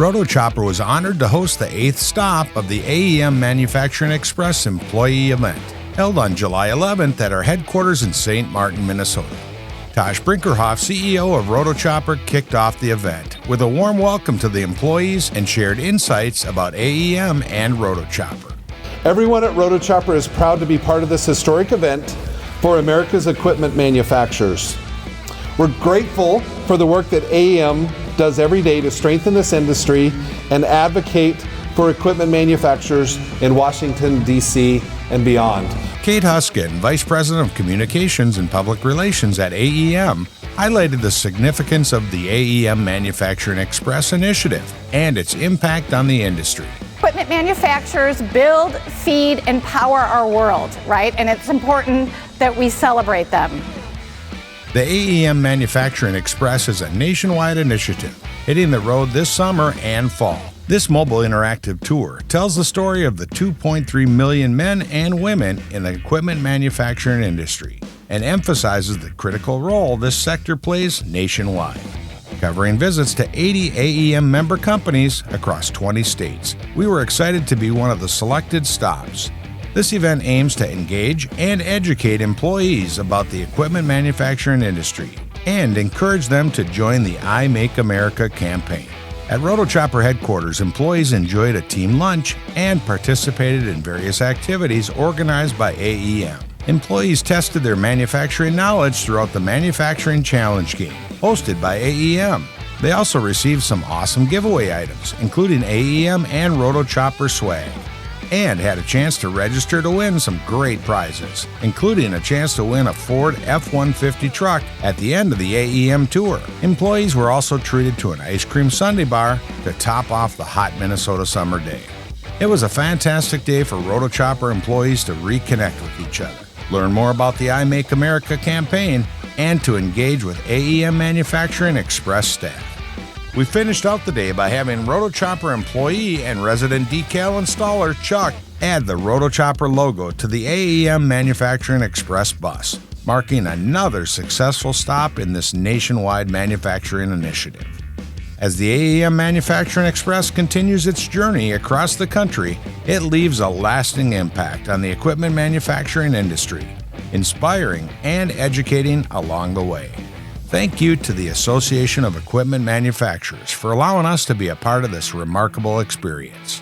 Rotochopper was honored to host the 8th stop of the AEM Manufacturing Express employee event, held on July 11th at our headquarters in St. Martin, Minnesota. Tosh Brinkerhoff, CEO of Rotochopper, kicked off the event with a warm welcome to the employees and shared insights about AEM and Rotochopper. Everyone at Rotochopper is proud to be part of this historic event for America's equipment manufacturers. We're grateful for the work that AEM does every day to strengthen this industry and advocate for equipment manufacturers in Washington, D.C. and beyond. Kate Huskin, Vice President of Communications and Public Relations at AEM, highlighted the significance of the AEM Manufacturing Express initiative and its impact on the industry. Equipment manufacturers build, feed, and power our world, right? And it's important that we celebrate them. The AEM Manufacturing Express is a nationwide initiative hitting the road this summer and fall. This mobile interactive tour tells the story of the 2.3 million men and women in the equipment manufacturing industry and emphasizes the critical role this sector plays nationwide. Covering visits to 80 AEM member companies across 20 states, we were excited to be one of the selected stops. This event aims to engage and educate employees about the equipment manufacturing industry and encourage them to join the I Make America campaign. At Rotochopper headquarters, employees enjoyed a team lunch and participated in various activities organized by AEM. Employees tested their manufacturing knowledge throughout the Manufacturing Challenge game, hosted by AEM. They also received some awesome giveaway items, including AEM and Rotochopper swag, and had a chance to register to win some great prizes, including a chance to win a Ford F-150 truck at the end of the AEM tour. Employees were also treated to an ice cream sundae bar to top off the hot Minnesota summer day. It was a fantastic day for Rotochopper employees to reconnect with each other, learn more about the I Make America campaign, and to engage with AEM Manufacturing Express staff. We finished out the day by having Rotochopper employee and resident decal installer Chuck add the Rotochopper logo to the AEM Manufacturing Express bus, marking another successful stop in this nationwide manufacturing initiative. As the AEM Manufacturing Express continues its journey across the country, it leaves a lasting impact on the equipment manufacturing industry, inspiring and educating along the way. Thank you to the Association of Equipment Manufacturers for allowing us to be a part of this remarkable experience.